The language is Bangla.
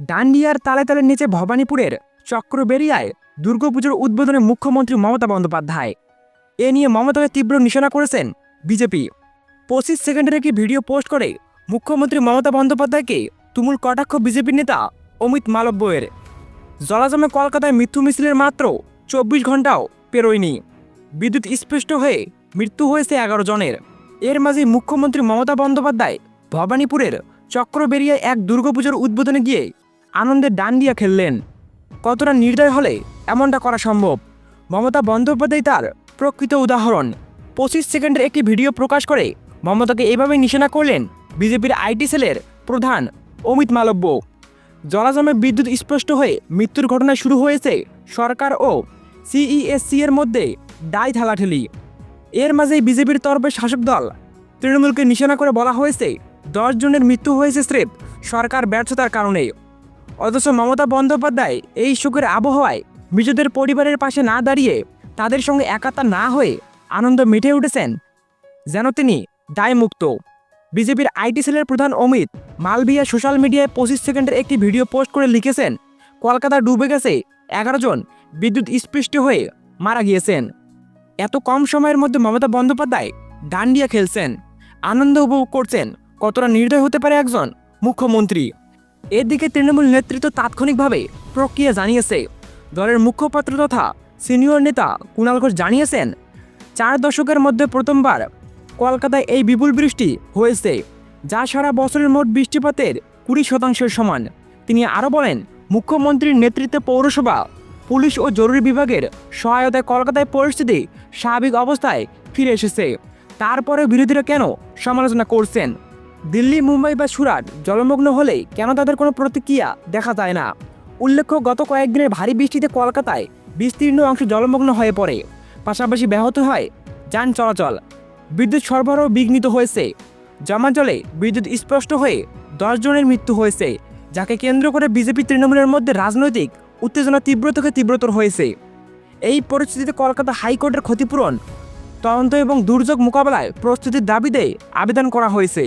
ডান্ডিয়ার তালে তালে নিচে ভবানীপুরের চক্রবেড়িয়ায় দুর্গাপুজোর উদ্বোধনে মুখ্যমন্ত্রী মমতা বন্দ্যোপাধ্যায়। এ নিয়ে মমতাকে তীব্র নিশানা করেছেন বিজেপি। 25 সেকেন্ডের একটি ভিডিও পোস্ট করে মুখ্যমন্ত্রী মমতা বন্দ্যোপাধ্যায়কে তুমুল কটাক্ষ বিজেপির নেতা অমিত মালব্যের। জলাজমে কলকাতায় মৃত্যু মিছিলের মাত্র 24 ঘন্টাও পেরোয়নি, বিদ্যুৎ স্পৃষ্ট হয়ে মৃত্যু হয়েছে 11 জনের। এর মাঝে মুখ্যমন্ত্রী মমতা বন্দ্যোপাধ্যায় ভবানীপুরের চক্রবেড়িয়ায় এক দুর্গাপুজোর উদ্বোধনে গিয়ে আনন্দের ডান্ডিয়া খেললেন। কতটা নির্দয় হলে এমনটা করা সম্ভব? মমতা বন্দ্যোপাধ্যায় তার প্রকৃত উদাহরণ। 25 সেকেন্ডের একটি ভিডিও প্রকাশ করে মমতাকে এভাবেই নিশানা করলেন বিজেপির আইটি সেলের প্রধান অমিত মালব্য। জলাজমে বিদ্যুৎ স্পষ্ট হয়ে মৃত্যুর ঘটনায় শুরু হয়েছে সরকার ও সিইএসসি এর মধ্যে দায় ঠেলাঠেলি। এর মাঝেই বিজেপির তরফে শাসক দল তৃণমূলকে নিশানা করে বলা হয়েছে 10 জনের মৃত্যু হয়েছে স্রেফ সরকার ব্যর্থতার কারণে। অথচ মমতা বন্দ্যোপাধ্যায় এই শোকের আবহাওয়ায় মৃতদের পরিবারের পাশে না দাঁড়িয়ে তাদের সঙ্গে একাত্ম না হয়ে আনন্দ মেটে উঠেছেন যেন তিনি দায়মুক্ত। বিজেপির আইটি সেলের প্রধান অমিত মালভিয়া সোশ্যাল মিডিয়ায় 25 সেকেন্ডের একটি ভিডিও পোস্ট করে লিখেছেন, কলকাতা ডুবে গেছে, 11 জন বিদ্যুৎ স্পৃষ্ট হয়ে মারা গিয়েছেন। এত কম সময়ের মধ্যে মমতা বন্দ্যোপাধ্যায় ডান্ডিয়া খেলছেন, আনন্দ উপভোগ করছেন। কতটা নির্দয় হতে পারে একজন মুখ্যমন্ত্রী? এদিকে তৃণমূল নেতৃত্ব তাৎক্ষণিকভাবে প্রক্রিয়া জানিয়েছে। দলের মুখপাত্র তথা সিনিয়র নেতা কুণাল ঘোষ জানিয়েছেন, 4 দশকের মধ্যে প্রথমবার কলকাতায় এই বিপুল বৃষ্টি হয়েছে, যা সারা বছরের মোট বৃষ্টিপাতের 20% সমান। তিনি আরও বলেন, মুখ্যমন্ত্রীর নেতৃত্বে পৌরসভা, পুলিশ ও জরুরি বিভাগের সহায়তায় কলকাতায় পরিস্থিতি স্বাভাবিক অবস্থায় ফিরে এসেছে। তারপরে বিরোধীরা কেন সমালোচনা করছেন? দিল্লি, মুম্বাই বা সুরাট জলমগ্ন হলে কেন তাদের কোনো প্রতিক্রিয়া দেখা যায় না? উল্লেখ্য, গত কয়েকদিনের ভারী বৃষ্টিতে কলকাতায় বিস্তীর্ণ অংশ জলমগ্ন হয়ে পড়ে, পাশাপাশি ব্যাহত হয় যান চলাচল। বিদ্যুৎ সরবরাহ বিঘ্নিত হয়েছে। জলে বিদ্যুৎ স্পষ্ট হয়ে 10 জনের মৃত্যু হয়েছে, যাকে কেন্দ্র করে বিজেপি তৃণমূলের মধ্যে রাজনৈতিক উত্তেজনা তীব্র থেকে তীব্রতর হয়েছে। এই পরিস্থিতিতে কলকাতা হাইকোর্টের ক্ষতিপূরণ, তদন্ত এবং দুর্যোগ মোকাবেলায় প্রস্তুতির দাবিতে আবেদন করা হয়েছে।